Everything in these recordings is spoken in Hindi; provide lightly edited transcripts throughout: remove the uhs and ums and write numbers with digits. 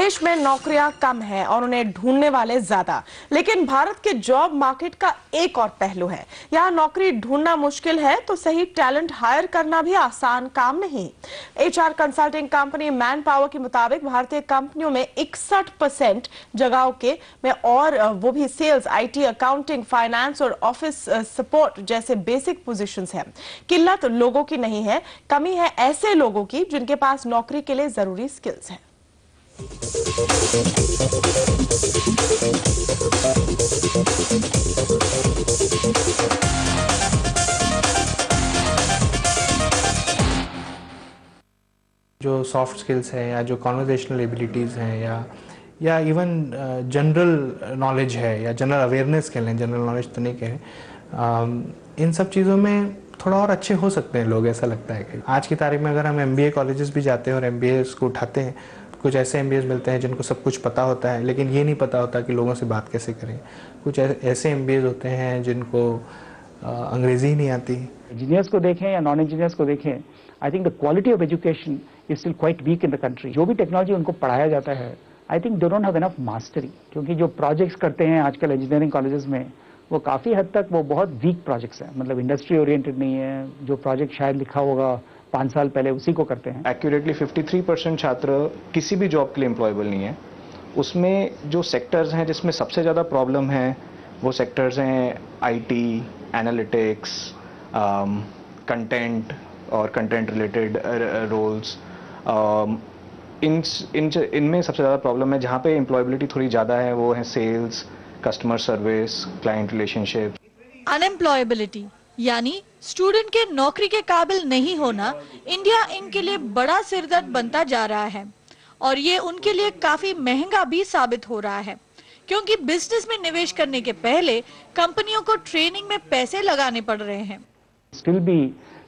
विदेश में नौकरियां कम हैं और उन्हें ढूंढने वाले ज्यादा, लेकिन भारत के जॉब मार्केट का एक और पहलू है। यहाँ नौकरी ढूंढना मुश्किल है तो सही टैलेंट हायर करना भी आसान काम नहीं। HR consulting company man power के मुताबिक भारतीय कंपनियों में 61% जगहों के में और वो भी सेल्स, आईटी, अकाउंटिंग, फाइनेंस और ऑफिस सपोर्ट जैसे बेसिक पोजीशंस हैं। किल्लत लोगों की नहीं है, कमी है ऐसे लोगों की जिनके पास नौकरी के लिए जरूरी स्किल्स हैं। जो सॉफ्ट स्किल्स हैं या जो कॉन्वर्जेशनल एबिलिटीज़ हैं या इवन जनरल नॉलेज है या जनरल अवेयरनेस कह लें, जनरल नॉलेज तो नहीं कहें, इन सब चीज़ों में थोड़ा और अच्छे हो सकते हैं लोग, ऐसा लगता है कि आज की तारीख में अगर हम एमबीए कॉलेजेस भी जाते हैं और एमबीएस को उठाते हैं, कुछ ऐसे एमबीएस मिलते हैं जिनको सब कुछ पता होता है लेकिन ये नहीं पता होता कि लोगों से बात कैसे करें। कुछ ऐसे एमबीएस होते हैं जिनको अंग्रेज़ी ही नहीं आती। इंजीनियर्स को देखें या नॉन इंजीनियर्स को देखें, I think the quality of education is still quite weak in the country. जो भी टेक्नोलॉजी उनको पढ़ाया जाता है, I think they don't have enough mastery, क्योंकि जो प्रोजेक्ट्स करते हैं आजकल इंजीनियरिंग कॉलेजेस में वो काफ़ी हद तक वो बहुत वीक प्रोजेक्ट्स हैं, मतलब इंडस्ट्री ओरिएंटेड नहीं है। जो प्रोजेक्ट शायद लिखा होगा 5 साल पहले उसी को करते हैं। एक्यूरेटली 53% छात्र किसी भी जॉब के लिए एम्प्लॉयबल नहीं है। उसमें जो सेक्टर्स हैं जिसमें सबसे ज़्यादा प्रॉब्लम है वो सेक्टर्स हैं आईटी, एनालिटिक्स, कंटेंट और कंटेंट रिलेटेड रोल्स। इनमें सबसे ज़्यादा प्रॉब्लम है। जहाँ पे एम्प्लॉयबिलिटी थोड़ी ज़्यादा है वो है sales, customer service, client relationship. Unemployability यानी स्टूडेंट के नौकरी के काबिल नहीं होना इंडिया इनके लिए बड़ा सिरदर्द बनता जा रहा है और ये उनके लिए काफी महंगा भी साबित हो रहा है, क्योंकि बिजनेस में निवेश करने के पहले कंपनियों को ट्रेनिंग में पैसे लगाने पड़ रहे हैं। Still be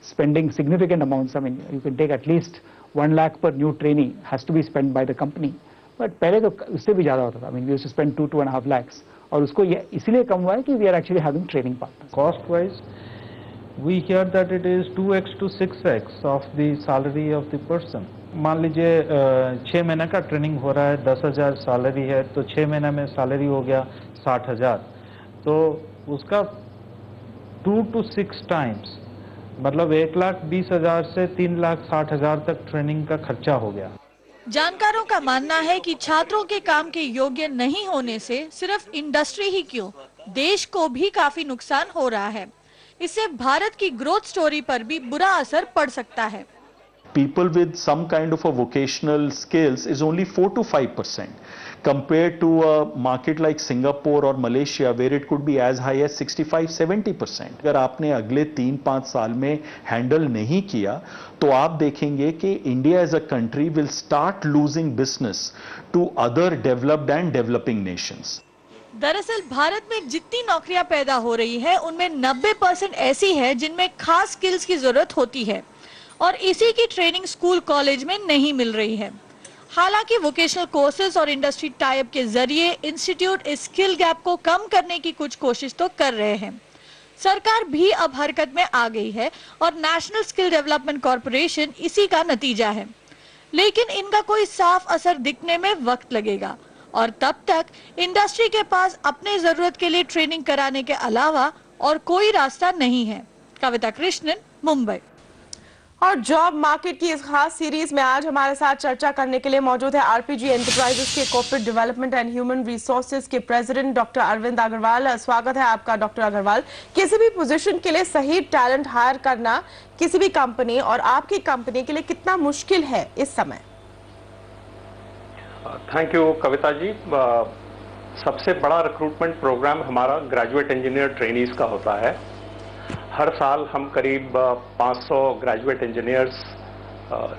spending significant amounts. I mean, you can take at least 1 lakh per new trainee has to be spent by the company. But पहले तो उससे भी ज़्यादा होता था। I mean, we used to spend 2.5 lakhs. और उसको ये इसलिए कम हुआ है कि we are actually having training partners. Cost-wise, we hear that it is 2x to 6x of the salary of the person. मान लीजिए 6 महीने का ट्रेनिंग हो रहा है, 10,000 सैलरी है, तो 6 महीने में सैलरी हो गया 60,000, तो उसका 2 to 6 times, मतलब 1,20,000 से 3,60,000 तक ट्रेनिंग का खर्चा हो गया। जानकारों का मानना है कि छात्रों के काम के योग्य नहीं होने से सिर्फ इंडस्ट्री ही क्यों, देश को भी काफी नुकसान हो रहा है। इससे भारत की ग्रोथ स्टोरी पर भी बुरा असर पड़ सकता है। People with some kind of a vocational skills is only 4 to 5% compared to a market like Singapore or Malaysia where it could be as high as 65-70%. अगर आपने अगले 3-5 साल में हैंडल नहीं किया तो आप देखेंगे कि India as a country will start losing business to other developed and developing nations. दरअसल भारत में जितनी नौकरियां पैदा हो रही है उनमें 90% ऐसी है जिनमें खास स्किल्स की जरूरत होती है और इसी की ट्रेनिंग स्कूल कॉलेज में नहीं मिल रही है। हालांकि वोकेशनल कोर्सेज और इंडस्ट्री टाइप के जरिए इंस्टीट्यूट इस स्किल गैप को कम करने की कुछ कोशिश तो कर रहे हैं। सरकार भी अब हरकत में आ गई है और नेशनल स्किल डेवलपमेंट कॉर्पोरेशन इसी का नतीजा है, लेकिन इनका कोई साफ असर दिखने में वक्त लगेगा और तब तक इंडस्ट्री के पास अपने जरूरत के लिए ट्रेनिंग कराने के अलावा और कोई रास्ता नहीं है। कविता कृष्णन, मुंबई। और जॉब मार्केट की इस खास सीरीज में आज हमारे साथ चर्चा करने के लिए मौजूद है आरपीजी एंटरप्राइजेस के corporate development and human resources के प्रेसिडेंट डॉक्टर अरविंद अग्रवाल। स्वागत है आपका डॉक्टर अग्रवाल। किसी भी पोजीशन के लिए सही टैलेंट हायर करना किसी भी कंपनी और आपकी कंपनी के लिए कितना मुश्किल है इस समय? Thank you Kavita ji. सबसे बड़ा रिक्रूटमेंट प्रोग्राम हमारा ग्रेजुएट इंजीनियर ट्रेनीज का होता है। हर साल हम करीब 500 ग्रेजुएट इंजीनियर्स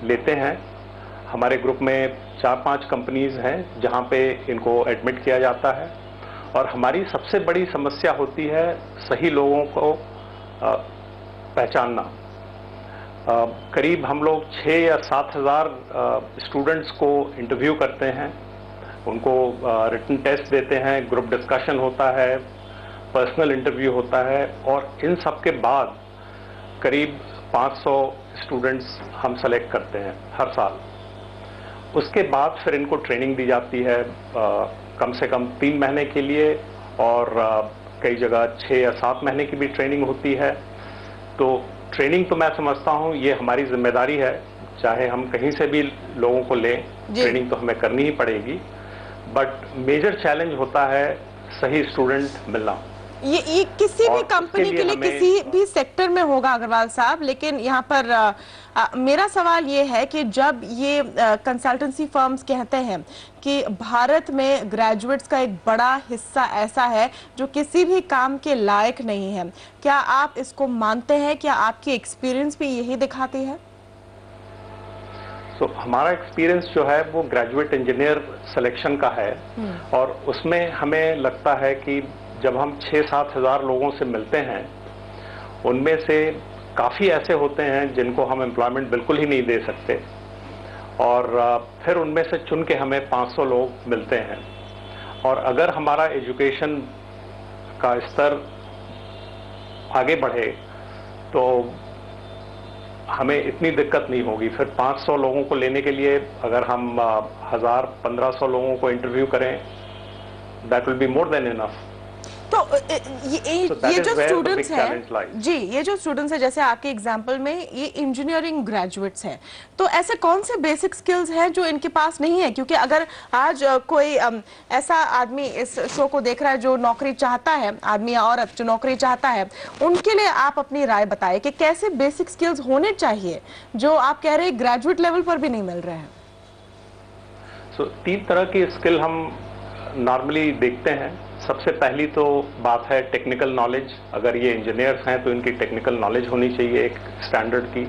लेते हैं। हमारे ग्रुप में 4-5 कंपनीज हैं जहां पे इनको एडमिट किया जाता है और हमारी सबसे बड़ी समस्या होती है सही लोगों को पहचानना। करीब हम लोग 6 या 7 हज़ार स्टूडेंट्स को इंटरव्यू करते हैं, उनको रिटन टेस्ट देते हैं, ग्रुप डिस्कशन होता है, पर्सनल इंटरव्यू होता है और इन सब के बाद करीब 500 स्टूडेंट्स हम सेलेक्ट करते हैं हर साल। उसके बाद फिर इनको ट्रेनिंग दी जाती है कम से कम 3 महीने के लिए, और कई जगह 6 या 7 महीने की भी ट्रेनिंग होती है। तो ट्रेनिंग तो मैं समझता हूँ ये हमारी जिम्मेदारी है, चाहे हम कहीं से भी लोगों को लें, ट्रेनिंग तो हमें करनी ही पड़ेगी। बट मेजर चैलेंज होता है सही स्टूडेंट मिलना। ये किसी भी कंपनी के लिए किसी भी सेक्टर में होगा अग्रवाल साहब, लेकिन यहाँ पर मेरा सवाल ये है कि जब ये कंसल्टेंसी फर्म्स कहते हैं कि भारत में ग्रेजुएट्स का एक बड़ा हिस्सा ऐसा है जो किसी भी काम के लायक नहीं है, क्या आप इसको मानते हैं? क्या आपकी एक्सपीरियंस भी यही दिखाती है? हमारा एक्सपीरियंस जो है वो ग्रेजुएट इंजीनियर सिलेक्शन का है, और उसमें हमें लगता है कि जब हम 6-7 हज़ार लोगों से मिलते हैं, उनमें से काफ़ी ऐसे होते हैं जिनको हम एम्प्लॉयमेंट बिल्कुल ही नहीं दे सकते, और फिर उनमें से चुन के हमें 500 लोग मिलते हैं। और अगर हमारा एजुकेशन का स्तर आगे बढ़े तो हमें इतनी दिक्कत नहीं होगी। फिर 500 लोगों को लेने के लिए अगर हम 1000-1500 लोगों को इंटरव्यू करें, that will be more than enough. तो ये जो स्टूडेंट्स हैं जी, ये जो स्टूडेंट्स हैं जैसे आपके एग्जांपल में ये इंजीनियरिंग ग्रेजुएट्स हैं, तो ऐसे कौन से बेसिक स्किल्स हैं जो इनके पास नहीं है? क्योंकि अगर आज कोई ऐसा आदमी इस शो को देख रहा है जो नौकरी चाहता है, आदमी या औरत जो नौकरी चाहता है, उनके लिए आप अपनी राय बताएं कि कैसे बेसिक स्किल्स होने चाहिए जो आप कह रहे हैं ग्रेजुएट लेवल पर भी नहीं मिल रहे हैं। 3 तरह की स्किल हम नॉर्मली देखते हैं। सबसे पहली तो बात है टेक्निकल नॉलेज। अगर ये इंजीनियर्स हैं तो इनकी टेक्निकल नॉलेज होनी चाहिए एक स्टैंडर्ड की।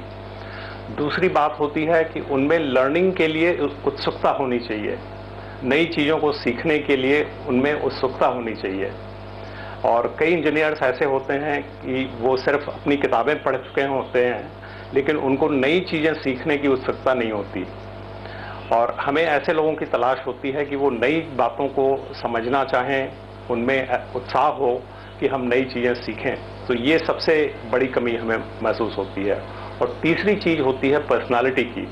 दूसरी बात होती है कि उनमें लर्निंग के लिए उत्सुकता होनी चाहिए, नई चीज़ों को सीखने के लिए उनमें उत्सुकता होनी चाहिए। और कई इंजीनियर्स ऐसे होते हैं कि वो सिर्फ अपनी किताबें पढ़ चुके होते हैं, लेकिन उनको नई चीज़ें सीखने की उत्सुकता नहीं होती। और हमें ऐसे लोगों की तलाश होती है कि वो नई बातों को समझना चाहें, उनमें उत्साह हो कि हम नई चीज़ें सीखें। तो ये सबसे बड़ी कमी हमें महसूस होती है। और तीसरी चीज़ होती है पर्सनालिटी की।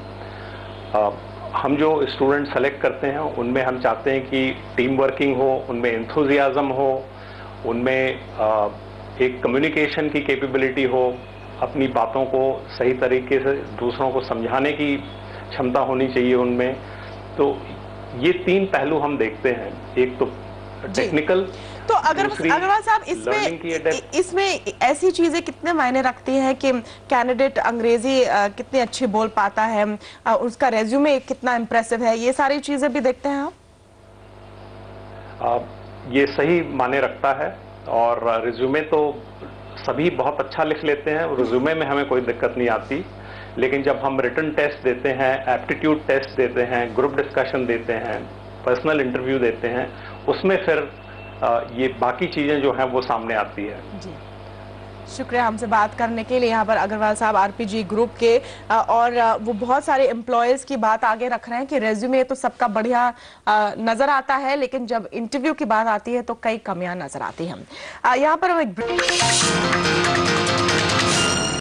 हम जो स्टूडेंट सेलेक्ट करते हैं उनमें हम चाहते हैं कि टीम वर्किंग हो, उनमें एंथुजियाज्म हो, उनमें एक कम्युनिकेशन की कैपेबिलिटी हो, अपनी बातों को सही तरीके से दूसरों को समझाने की क्षमता होनी चाहिए उनमें। तो ये 3 पहलू हम देखते हैं, एक तो टेक्निकल। तो अग्रवाल साहब इसमें ऐसी चीजें कितने मायने रखती हैं कि कैंडिडेट अंग्रेजी कितनी अच्छी बोल पाता है, उसका रेज्यूमे कितना इम्प्रेसिव है, ये सारी चीजें भी देखते हैं आप? ये सही मायने रखता है। और रेज्यूमे तो सभी बहुत अच्छा लिख लेते हैं, रेज्यूमे में हमें कोई दिक्कत नहीं आती। लेकिन जब हम रिटन टेस्ट देते हैं, एप्टीट्यूड टेस्ट देते हैं, ग्रुप डिस्कशन देते हैं, पर्सनल इंटरव्यू देते हैं, उसमें फिर ये बाकी चीजें जो हैं वो सामने आती है। जी, शुक्रिया हमसे बात करने के लिए। यहाँ पर अग्रवाल साहब आरपीजी ग्रुप के, और वो बहुत सारे एम्प्लॉयज की बात आगे रख रहे हैं कि रेज्यूमे तो सबका बढ़िया नजर आता है, लेकिन जब इंटरव्यू की बात आती है तो कई कमियां नजर आती हैं। यहाँ पर हम एक